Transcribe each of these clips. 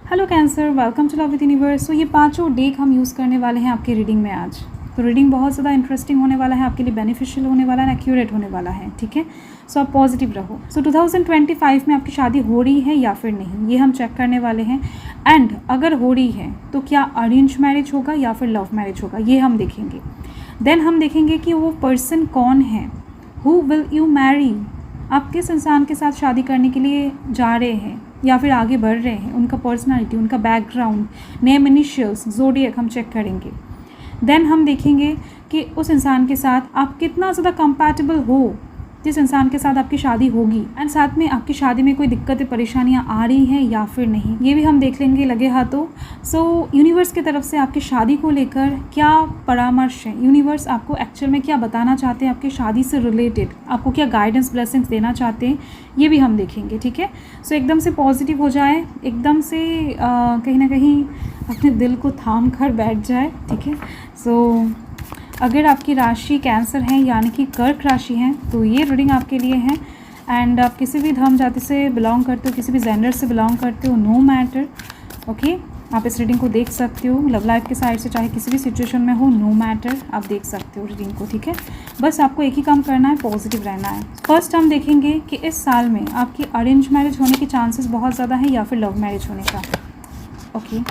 Hello cancer, welcome to love with universe. तो ये पांचों डेक हम यूज़ करने वाले हैं आपके रीडिंग में आज। तो रीडिंग बहुत ज़्यादा इंटरेस्टिंग होने वाला है, आपके लिए बेनिफिशियल होने वाला है, एक्यूरेट होने वाला है, ठीक है। सो आप पॉजिटिव रहो। सो 2025 में आपकी शादी हो रही है या फिर नहीं, ये हम चेक करने वाले हैं। एंड अगर हो रही है तो क्या अरेंज मैरिज होगा या फिर लव मैरिज होगा, ये हम देखेंगे। देन हम देखेंगे कि वो पर्सन कौन है, हु विल यू मैरी। आप किस इंसान के साथ शादी करने के लिए जा रहे हैं या फिर आगे बढ़ रहे हैं, उनका पर्सनालिटी, उनका बैकग्राउंड, नेम, इनिशियल्स, ज़ोडिएक हम चेक करेंगे। देन हम देखेंगे कि उस इंसान के साथ आप कितना ज़्यादा कंपैटिबल हो, जिस इंसान के साथ आपकी शादी होगी। एंड साथ में आपकी शादी में कोई दिक्कतें, परेशानियां आ रही हैं या फिर नहीं, ये भी हम देख लेंगे लगे हाथों। सो यूनिवर्स की तरफ से आपकी शादी को लेकर क्या परामर्श है, यूनिवर्स आपको एक्चुअल में क्या बताना चाहते हैं आपकी शादी से रिलेटेड, आपको क्या गाइडेंस, ब्लेसिंग्स देना चाहते हैं, ये भी हम देखेंगे, ठीक है। सो एकदम से पॉजिटिव हो जाए, एकदम से कहीं ना कहीं अपने दिल को थाम कर बैठ जाए, ठीक है। सो अगर आपकी राशि कैंसर है यानी कि कर्क राशि है तो ये रीडिंग आपके लिए है। एंड आप किसी भी धर्म जाति से बिलोंग करते हो, किसी भी जेंडर से बिलोंग करते हो, नो मैटर, ओके। आप इस रीडिंग को देख सकते हो लव लाइफ के साइड से, चाहे किसी भी सिचुएशन में हो, नो मैटर, आप देख सकते हो रीडिंग को, ठीक है। बस आपको एक ही काम करना है, पॉजिटिव रहना है। फर्स्ट हम देखेंगे कि इस साल में आपकी अरेंज मैरिज होने के चांसेस बहुत ज़्यादा है या फिर लव मैरिज होने का, ओके।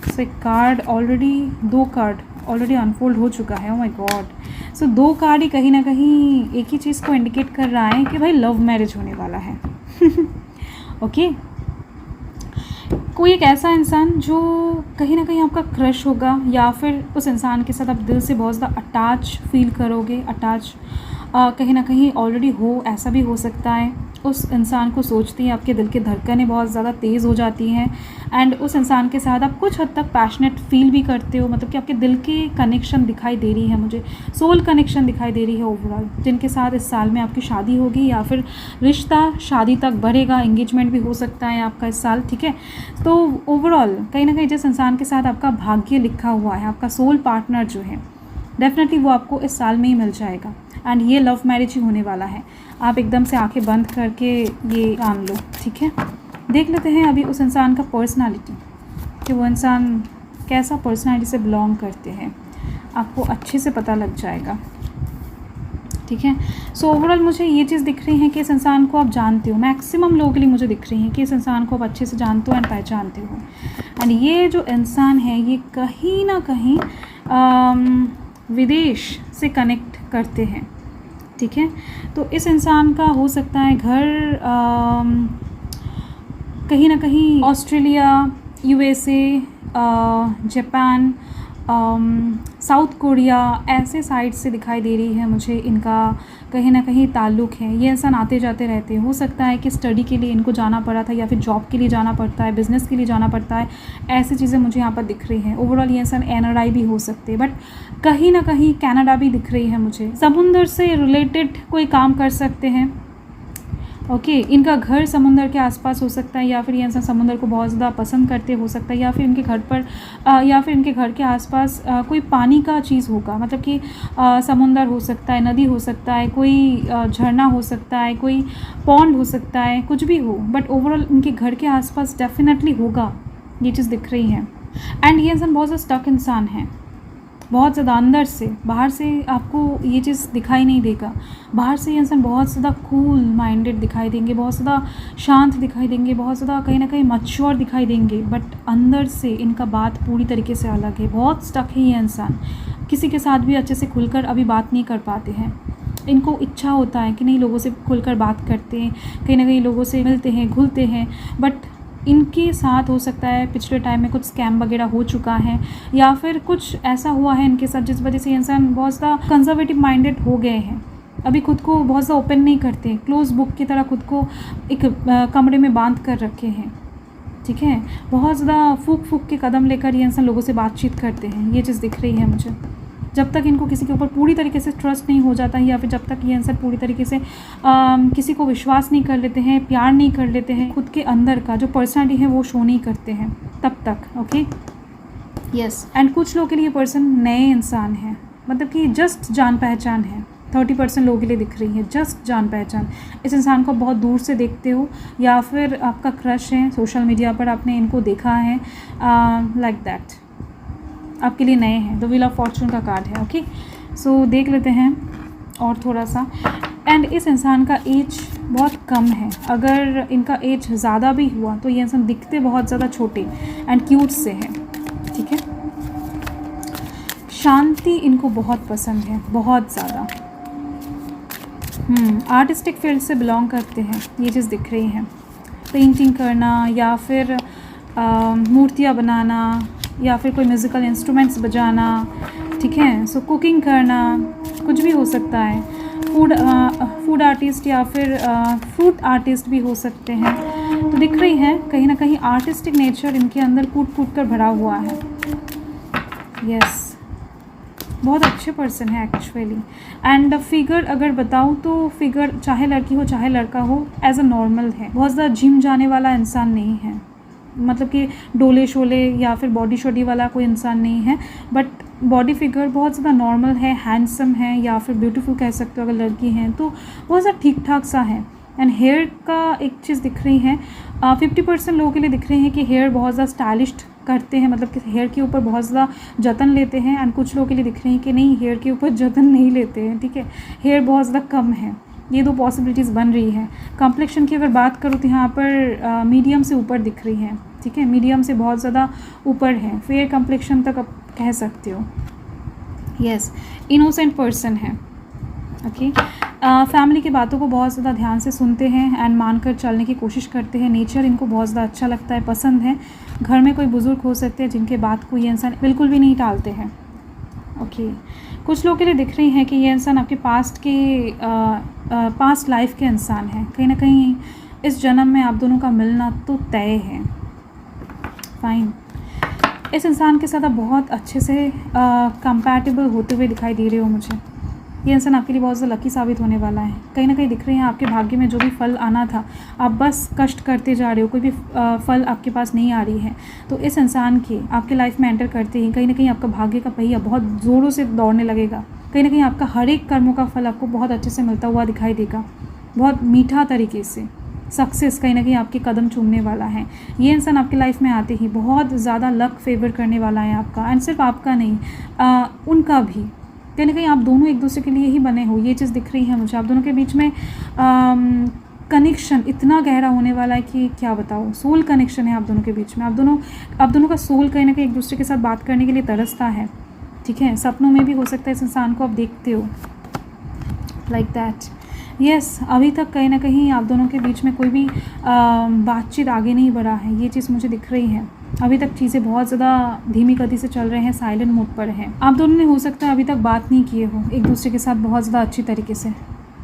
सो एक कार्ड ऑलरेडी, दो कार्ड ऑलरेडी अनफोल्ड हो चुका है, ओ माय गॉड। सो दो कार्ड ही कहीं ना कहीं एक ही चीज़ को इंडिकेट कर रहा है कि भाई लव मैरिज होने वाला है। ओके कोई एक ऐसा इंसान जो कहीं ना कहीं आपका क्रश होगा या फिर उस इंसान के साथ आप दिल से बहुत ज़्यादा अटैच फील करोगे, अटैच कहीं ना कहीं ऑलरेडी हो, ऐसा भी हो सकता है। उस इंसान को सोचती हैं आपके दिल की धड़कनें बहुत ज़्यादा तेज़ हो जाती हैं। एंड उस इंसान के साथ आप कुछ हद तक पैशनेट फील भी करते हो, मतलब कि आपके दिल की कनेक्शन दिखाई दे रही है, मुझे सोल कनेक्शन दिखाई दे रही है ओवरऑल, जिनके साथ इस साल में आपकी शादी होगी या फिर रिश्ता शादी तक बढ़ेगा, एंगेजमेंट भी हो सकता है आपका इस साल, ठीक है। तो ओवरऑल कहीं ना कहीं जिस इंसान के साथ आपका भाग्य लिखा हुआ है, आपका सोल पार्टनर जो है, डेफिनेटली वो आपको इस साल में ही मिल जाएगा। एंड ये लव मैरिज ही होने वाला है। आप एकदम से आंखें बंद करके ये जान लो, ठीक है। देख लेते हैं अभी उस इंसान का पर्सनालिटी, कि वो इंसान कैसा पर्सनालिटी से बिलोंग करते हैं, आपको अच्छे से पता लग जाएगा, ठीक है। सो ओवरऑल मुझे ये चीज़ दिख रही है कि इस इंसान को आप जानते हो, मैक्सिमम लोगों के लिए मुझे दिख रही है कि इस इंसान को आप अच्छे से जानते हो एंड पहचानते हो। एंड ये जो इंसान है ये कहीं ना कहीं विदेश से कनेक्ट करते हैं, ठीक है। तो इस इंसान का हो सकता है घर कहीं ना कहीं Australia, USA, Japan, south Korea, ऐसे साइड से दिखाई दे रही है मुझे। इनका कहीं ना कहीं ताल्लुक़ है, ये इंसान आते जाते रहते हैं। हो सकता है कि स्टडी के लिए इनको जाना पड़ा था या फिर जॉब के लिए जाना पड़ता है, बिज़नेस के लिए जाना पड़ता है, ऐसी चीज़ें मुझे यहाँ पर दिख रही हैं। ओवरऑल ये इंसान एनआरआई भी हो सकते हैं, बट कहीं ना कहीं कनाडा भी दिख रही है मुझे। समुंदर से रिलेटेड कोई काम कर सकते हैं, ओके। इनका घर समुंदर के आसपास हो सकता है या फिर ये इंसान समुंदर को बहुत ज़्यादा पसंद करते हो सकता है, या फिर इनके घर पर या फिर इनके घर के आसपास कोई पानी का चीज़ होगा, मतलब कि समुंदर हो सकता है, नदी हो सकता है, कोई झरना हो सकता है, कोई पॉन्ड हो सकता है, कुछ भी हो, बट ओवरऑल इनके घर के आसपास डेफिनेटली होगा, ये चीज़ दिख रही है। एंड ये इंसान बहुत ज़्यादा स्टक इंसान है, बहुत ज़्यादा अंदर से, बाहर से आपको ये चीज़ दिखाई नहीं देगा। बाहर से ये इंसान बहुत ज़्यादा कूल माइंडेड दिखाई देंगे, बहुत ज़्यादा शांत दिखाई देंगे, बहुत ज़्यादा कहीं ना कहीं मैच्योर दिखाई देंगे, बट अंदर से इनका बात पूरी तरीके से अलग है। बहुत स्टक है ये इंसान, किसी के साथ भी अच्छे से खुलकर अभी बात नहीं कर पाते हैं। इनको इच्छा होता है कि नहीं, लोगों से खुलकर बात करते हैं, कहीं ना कहीं लोगों से मिलते हैं, घुलते हैं, बट इनके साथ हो सकता है पिछले टाइम में कुछ स्कैम वगैरह हो चुका है या फिर कुछ ऐसा हुआ है इनके साथ जिस वजह से इंसान बहुत ज़्यादा कंजर्वेटिव माइंडेड हो गए हैं। अभी खुद को बहुत ज़्यादा ओपन नहीं करते, क्लोज बुक की तरह खुद को एक कमरे में बांध कर रखे हैं, ठीक है। बहुत ज़्यादा फूक फूक के कदम लेकर ये इंसान लोगों से बातचीत करते हैं, ये चीज़ दिख रही है मुझे। जब तक इनको किसी के ऊपर पूरी तरीके से ट्रस्ट नहीं हो जाता है या फिर जब तक ये इंसान पूरी तरीके से किसी को विश्वास नहीं कर लेते हैं, प्यार नहीं कर लेते हैं, खुद के अंदर का जो पर्सनालिटी है वो शो नहीं करते हैं, तब तक, ओके, यस। एंड कुछ लोगों के लिए पर्सन नए इंसान है, मतलब कि जस्ट जान पहचान है, 30% लोगों के लिए दिख रही है, जस्ट जान पहचान। इस इंसान को बहुत दूर से देखते हो या फिर आपका क्रश है, सोशल मीडिया पर आपने इनको देखा है, लाइक दैट, आपके लिए नए हैं। द व्हील ऑफ फॉर्चून का कार्ड है। ओके, सो देख लेते हैं और थोड़ा सा। एंड इस इंसान का एज बहुत कम है, अगर इनका एज ज़्यादा भी हुआ तो ये इंसान दिखते बहुत ज़्यादा छोटे एंड क्यूट से हैं, ठीक है। शांति इनको बहुत पसंद है, बहुत ज़्यादा। आर्टिस्टिक फील्ड से बिलोंग करते हैं, ये चीज़ दिख रही है। पेंटिंग करना या फिर मूर्तियाँ बनाना या फिर कोई म्यूज़िकल इंस्ट्रूमेंट्स बजाना, ठीक है। सो कुकिंग करना, कुछ भी हो सकता है। फूड आर्टिस्ट या फिर फ्रूट आर्टिस्ट भी हो सकते हैं। तो दिख रही है कहीं ना कहीं आर्टिस्टिक नेचर इनके अंदर कूट कूट कर भरा हुआ है। यस, बहुत अच्छे पर्सन है एक्चुअली। एंड फिगर अगर बताऊँ तो फिगर चाहे लड़की हो चाहे लड़का हो एज अ नॉर्मल है, बहुत ज़्यादा जिम जाने वाला इंसान नहीं है, मतलब कि डोले शोले या फिर बॉडी शॉडी वाला कोई इंसान नहीं है, बट बॉडी फिगर बहुत ज़्यादा नॉर्मल है, हैंडसम है या फिर ब्यूटीफुल कह सकते हो अगर लड़की हैं तो, बहुत ज़्यादा ठीक ठाक सा है। एंड हेयर का एक चीज़ दिख रही है, 50% लोगों के लिए दिख रही है कि हेयर बहुत ज़्यादा स्टाइलिश करते हैं, मतलब कि हेयर के ऊपर बहुत ज़्यादा जतन लेते हैं। एंड कुछ लोगों के लिए दिख रही है कि नहीं, हेयर के ऊपर जतन नहीं लेते हैं, ठीक है, हेयर बहुत ज़्यादा कम है। ये दो पॉसिबिलिटीज़ बन रही है। कॉम्प्लेक्शन की अगर बात करूँ तो यहाँ पर मीडियम से ऊपर दिख रही है, ठीक है, मीडियम से बहुत ज़्यादा ऊपर है, फेयर कॉम्प्लेक्शन तक आप कह सकते हो। यस, इनोसेंट पर्सन है। ओके, फैमिली की बातों को बहुत ज़्यादा ध्यान से सुनते हैं एंड मानकर चलने की कोशिश करते हैं। नेचर इनको बहुत ज़्यादा अच्छा लगता है, पसंद है। घर में कोई बुज़ुर्ग हो सकते हैं जिनके बात को ये इंसान बिल्कुल भी नहीं टालते हैं। ओके, कुछ लोगों के लिए दिख रही है कि ये इंसान आपके पास्ट लाइफ के इंसान है। कहीं ना कहीं इस जन्म में आप दोनों का मिलना तो तय है। फाइन, इस इंसान के साथ आप बहुत अच्छे से कंपैटिबल होते हुए दिखाई दे रहे हो मुझे। ये इंसान आपके लिए बहुत ज़्यादा लकी साबित होने वाला है। कहीं ना कहीं दिख रही है आपके भाग्य में जो भी फल आना था, आप बस कष्ट करते जा रहे हो, कोई भी फल आपके पास नहीं आ रही है। तो इस इंसान के आपके लाइफ में एंटर करते ही कहीं ना कहीं आपका भाग्य का पहिया बहुत ज़ोरों से दौड़ने लगेगा। कहीं ना कहीं आपका हर एक कर्मों का फल आपको बहुत अच्छे से मिलता हुआ दिखाई देगा, बहुत मीठा तरीके से। सक्सेस कहीं ना कहीं आपके कदम चूमने वाला है। ये इंसान आपके लाइफ में आते ही बहुत ज़्यादा लक फेवर करने वाला है आपका, एंड सिर्फ आपका नहीं, उनका भी। कहीं ना कहीं आप दोनों एक दूसरे के लिए ही बने हो, ये चीज़ दिख रही है मुझे। आप दोनों के बीच में कनेक्शन इतना गहरा होने वाला है कि क्या बताओ, सोल कनेक्शन है आप दोनों के बीच में। आप दोनों का सोल कहीं ना कहीं एक दूसरे के साथ बात करने के लिए तरसता है, ठीक है। सपनों में भी हो सकता है इस इंसान को आप देखते हो, लाइक दैट। यस, अभी तक कहीं ना कहीं आप दोनों के बीच में कोई भी बातचीत आगे नहीं बढ़ा है, ये चीज़ मुझे दिख रही है। अभी तक चीज़ें बहुत ज़्यादा धीमी गति से चल रहे हैं, साइलेंट मोड पर हैं। आप दोनों ने हो सकता है अभी तक बात नहीं किए हो एक दूसरे के साथ बहुत ज़्यादा अच्छी तरीके से,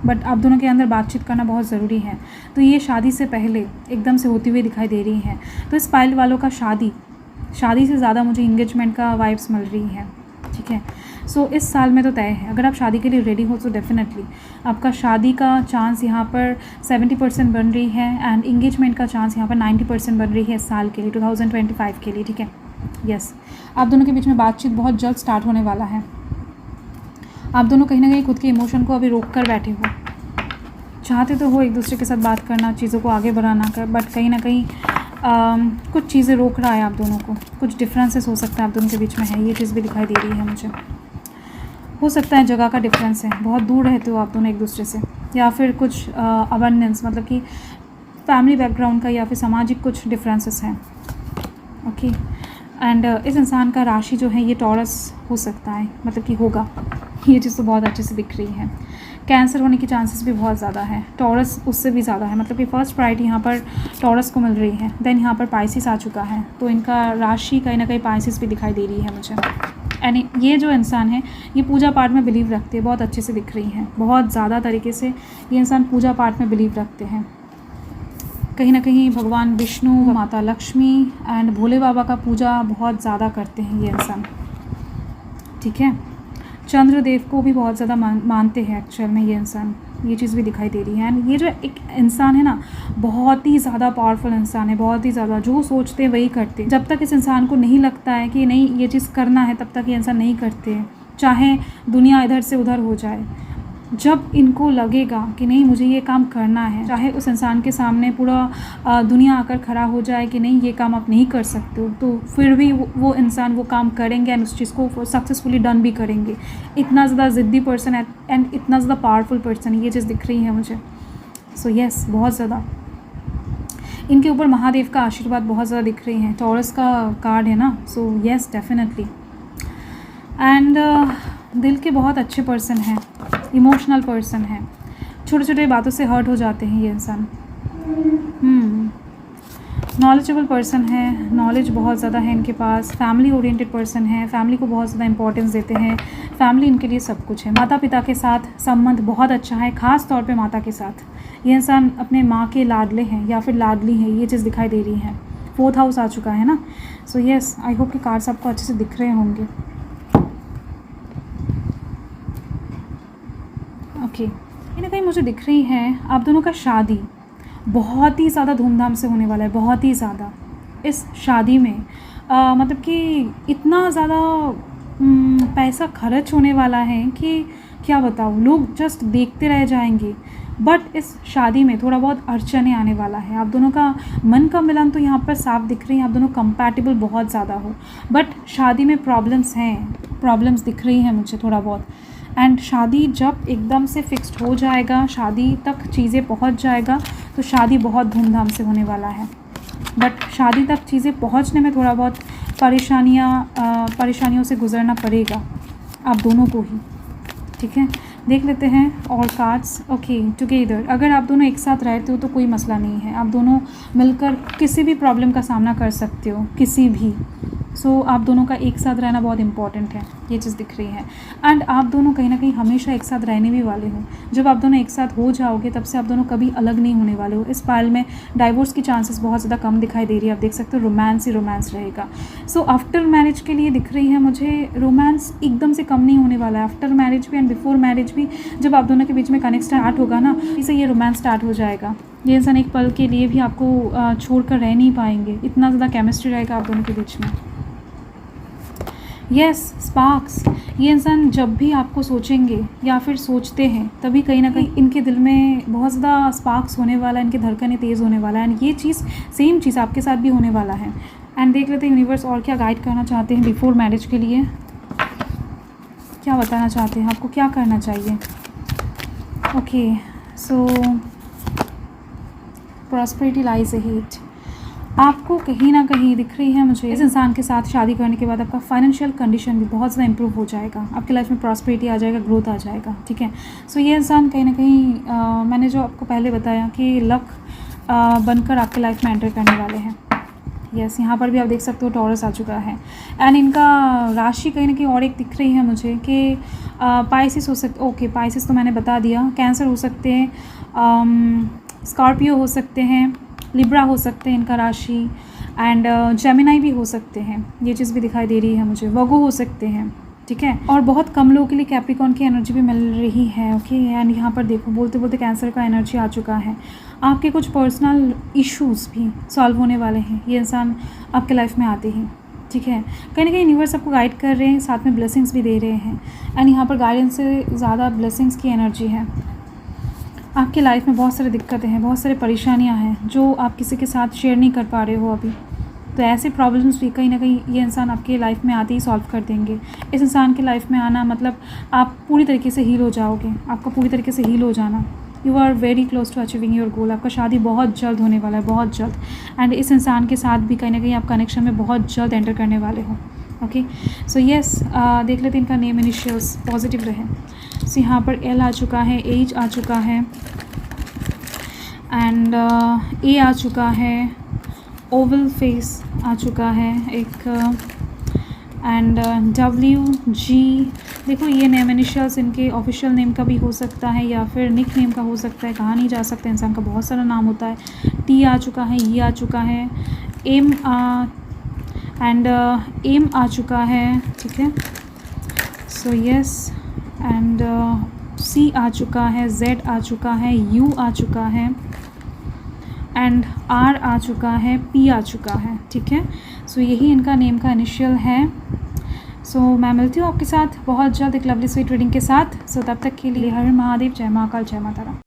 बट आप दोनों के अंदर बातचीत करना बहुत ज़रूरी है। तो ये शादी से पहले एकदम से होती हुई दिखाई दे रही है। तो इस पाइल वालों का शादी से ज़्यादा मुझे इंगेजमेंट का वाइब्स मिल रही है, ठीक है। सो इस साल में तो तय है, अगर आप शादी के लिए रेडी हो तो डेफिनेटली आपका शादी का चांस यहाँ पर 70% बन रही है, एंड इंगेजमेंट का चांस यहाँ पर 90% बन रही है इस साल के लिए, 2025 के लिए, ठीक है। यस, आप दोनों के बीच में बातचीत बहुत जल्द स्टार्ट होने वाला है। आप दोनों कहीं ना कहीं खुद के इमोशन को अभी रोक कर बैठे हो, चाहते तो हो एक दूसरे के साथ बात करना, चीज़ों को आगे बढ़ाना कर, बट कहीं ना कहीं कुछ चीज़ें रोक रहा है आप दोनों को। कुछ डिफरेंसेस हो सकता है आप दोनों के बीच में है, ये चीज़ भी दिखाई दे रही है मुझे। हो सकता है जगह का डिफरेंस है, बहुत दूर रहते हो आप दोनों एक दूसरे से, या फिर कुछ अबंडेंस, मतलब कि फैमिली बैकग्राउंड का या फिर सामाजिक कुछ डिफरेंसेस हैं। ओके, एंड इस इंसान का राशि जो है ये टॉरस हो सकता है, मतलब कि होगा, ये चीज़ तो बहुत अच्छे से दिख रही है। कैंसर होने की चांसेस भी बहुत ज़्यादा है, टॉरस उससे भी ज़्यादा है, मतलब कि फर्स्ट प्रायोरिटी यहाँ पर टॉरस को मिल रही है, देन यहाँ पर पाइसिस आ चुका है, तो इनका राशि कहीं ना कहीं पाइसिस भी दिखाई दे रही है मुझे। एंड ये जो इंसान है ये पूजा पाठ में बिलीव रखते हैं, बहुत अच्छे से दिख रही हैं, बहुत ज़्यादा तरीके से ये इंसान पूजा पाठ में बिलीव रखते हैं। कहीं ना कहीं भगवान विष्णु, माता लक्ष्मी एंड भोले बाबा का पूजा बहुत ज़्यादा करते हैं ये इंसान, ठीक है। चंद्रदेव को भी बहुत ज़्यादा मानते हैं एक्चुअल में ये इंसान, ये चीज़ भी दिखाई दे रही है। एंड ये जो एक इंसान है ना, बहुत ही ज़्यादा पावरफुल इंसान है, बहुत ही ज़्यादा, जो सोचते हैं वही करते हैं। जब तक इस इंसान को नहीं लगता है कि नहीं ये चीज़ करना है, तब तक ये इंसान नहीं करते हैं, चाहे दुनिया इधर से उधर हो जाए। जब इनको लगेगा कि नहीं मुझे ये काम करना है, चाहे उस इंसान के सामने पूरा दुनिया आकर खड़ा हो जाए कि नहीं ये काम आप नहीं कर सकते हो, तो फिर भी वो इंसान वो काम करेंगे एंड उस चीज़ को सक्सेसफुली डन भी करेंगे। इतना ज़्यादा ज़िद्दी पर्सन है एंड इतना ज़्यादा पावरफुल पर्सन है, ये चीज़ दिख रही है मुझे। सो येस, बहुत ज़्यादा इनके ऊपर महादेव का आशीर्वाद बहुत ज़्यादा दिख रही है। टॉरस का कार्ड है ना, सो येस डेफिनेटली। एंड दिल के बहुत अच्छे पर्सन हैं, इमोशनल पर्सन है, छोटे छोटे बातों से हर्ट हो जाते हैं ये इंसान। नॉलेजेबल पर्सन है, नॉलेज बहुत ज़्यादा है इनके पास। फैमिली ओरिएंटेड पर्सन है, फैमिली को बहुत ज़्यादा इंपॉर्टेंस देते हैं, फैमिली इनके लिए सब कुछ है। माता पिता के साथ संबंध बहुत अच्छा है, ख़ास तौर पे माता के साथ। ये इंसान अपने माँ के लाडले हैं या फिर लाडली हैं, ये चीज़ दिखाई दे रही है। 4th हाउस आ चुका है ना, सो येस आई होप कि कार्ड्स आपको अच्छे से दिख रहे होंगे। ओके, कहीं ना कहीं मुझे दिख रही है आप दोनों का शादी बहुत ही ज़्यादा धूमधाम से होने वाला है, बहुत ही ज़्यादा। इस शादी में मतलब कि इतना ज़्यादा पैसा खर्च होने वाला है कि क्या बताऊँ, लोग जस्ट देखते रह जाएंगे। बट इस शादी में थोड़ा बहुत अड़चने आने वाला है। आप दोनों का मन का मिलन तो यहाँ पर साफ दिख रही है, आप दोनों कंपैटिबल बहुत ज़्यादा हो, बट शादी में प्रॉब्लम्स हैं, प्रॉब्लम्स दिख रही हैं मुझे थोड़ा बहुत। एंड शादी जब एकदम से फिक्स्ड हो जाएगा, शादी तक चीज़ें पहुंच जाएगा, तो शादी बहुत धूमधाम से होने वाला है। बट शादी तक चीज़ें पहुंचने में थोड़ा बहुत परेशानियों से गुजरना पड़ेगा आप दोनों को ही, ठीक है। देख लेते हैं और कार्ड्स। ओके, टुगेदर, अगर आप दोनों एक साथ रहते हो तो कोई मसला नहीं है, आप दोनों मिलकर किसी भी प्रॉब्लम का सामना कर सकते हो, किसी भी। सो आप दोनों का एक साथ रहना बहुत इंपॉर्टेंट है, ये चीज़ दिख रही है। एंड आप दोनों कहीं ना कहीं हमेशा एक साथ रहने भी वाले हो। जब आप दोनों एक साथ हो जाओगे तब से आप दोनों कभी अलग नहीं होने वाले हो। इस पाइल में डाइवोर्स की चांसेस बहुत ज़्यादा कम दिखाई दे रही है, आप देख सकते हो रोमांस ही रोमांस रहेगा। सो आफ्टर मैरिज के लिए दिख रही है मुझे रोमांस एकदम से कम नहीं होने वाला है। आफ्टर मैरिज भी एंड बिफोर मैरिज भी जब आप दोनों के बीच में कनेक्ट स्टार्ट होगा ना, इससे ये रोमांस स्टार्ट हो जाएगा। ये इंसान एक पल के लिए भी आपको छोड़कर रह नहीं पाएंगे, इतना ज़्यादा केमिस्ट्री रहेगा आप दोनों के बीच में। यस, स्पार्क्स, ये इंसान जब भी आपको सोचेंगे या फिर सोचते हैं तभी कहीं ना कहीं इनके दिल में बहुत ज़्यादा स्पार्क्स होने वाला है, इनके धड़कनें तेज़ होने वाला है। एंड ये चीज़ सेम चीज़ आपके साथ भी होने वाला है। एंड देख लेते हैं यूनिवर्स और क्या गाइड करना चाहते हैं बिफोर मैरिज के लिए, क्या बताना चाहते हैं, आपको क्या करना चाहिए। ओके, सो प्रॉस्पेरिटी लाइज अहेड। आपको कहीं ना कहीं दिख रही है मुझे इस इंसान के साथ शादी करने के बाद आपका फाइनेंशियल कंडीशन भी बहुत ज़्यादा इंप्रूव हो जाएगा, आपकी लाइफ में प्रॉस्पेरिटी आ जाएगा, ग्रोथ आ जाएगा, ठीक है। सो ये इंसान कहीं ना कहीं मैंने जो आपको पहले बताया कि लक बनकर आपकी लाइफ में एंटर करने वाले हैं। यस, यहाँ पर भी आप देख सकते हो टॉरस आ चुका है। एंड इनका राशि कहीं ना कहीं और एक दिख रही है मुझे कि पाइसिस हो सकते, ओके पाइसिस तो मैंने बता दिया, कैंसर हो सकते हैं, स्कॉर्पियो हो सकते हैं, लिब्रा हो सकते हैं इनका राशि, एंड जेमिनाई भी हो सकते हैं, ये चीज़ भी दिखाई दे रही है मुझे, वर्गो हो सकते हैं, ठीक है। और बहुत कम लोगों के लिए कैप्रिकॉर्न की एनर्जी भी मिल रही है, ओके। एंड यहाँ पर देखो बोलते बोलते कैंसर का एनर्जी आ चुका है। आपके कुछ पर्सनल इश्यूज़ भी सॉल्व होने वाले हैं ये इंसान आपके लाइफ में आते ही, ठीक है। कहीं ना कहीं यूनिवर्स आपको गाइड कर रहे हैं, साथ में ब्लेसिंग्स भी दे रहे हैं। एंड यहाँ पर गाइडेंस से ज़्यादा ब्लेसिंग्स की एनर्जी है। आपकी लाइफ में बहुत सारी दिक्कतें हैं, बहुत सारी परेशानियां हैं जो आप किसी के साथ शेयर नहीं कर पा रहे हो अभी, तो ऐसे प्रॉब्लम्स भी कहीं ना कहीं ये इंसान आपके लाइफ में आते ही सॉल्व कर देंगे। इस इंसान के लाइफ में आना मतलब आप पूरी तरीके से हील हो जाओगे, आपका पूरी तरीके से हील हो जाना। You are very close to achieving your goal. आपका शादी बहुत जल्द होने वाला है, बहुत जल्द। एंड इस इंसान के साथ भी कहीं ना कहीं आप कनेक्शन में बहुत जल्द एंटर करने वाले हो, ओके। सो येस, देख लेते हैं इनका नेम इनिशियल्स पॉजिटिव रहे। सो यहाँ पर एल आ चुका है, एच आ चुका है, एंड ए आ चुका है, ओवल फेस आ चुका है एक, एंड डब्ल्यू जी। देखो ये नेम इनिशियल्स इनके ऑफिशियल नेम का भी हो सकता है या फिर निक नेम का हो सकता है, कहा नहीं जा सकता, इंसान का बहुत सारा नाम होता है। टी आ चुका है, ई आ चुका है, एम एंड एम आ चुका है, ठीक है। सो यस, एंड सी आ चुका है, जेड आ चुका है, यू आ चुका है, एंड आर आ चुका है, पी आ चुका है, ठीक है। सो यही इनका नेम का इनिशियल है। सो मैं मिलती हूँ आपके साथ बहुत जल्द एक लवली स्वीट रीडिंग के साथ। सो तब तक के लिए हर महादेव, जय महाकाल, जय माता रानी।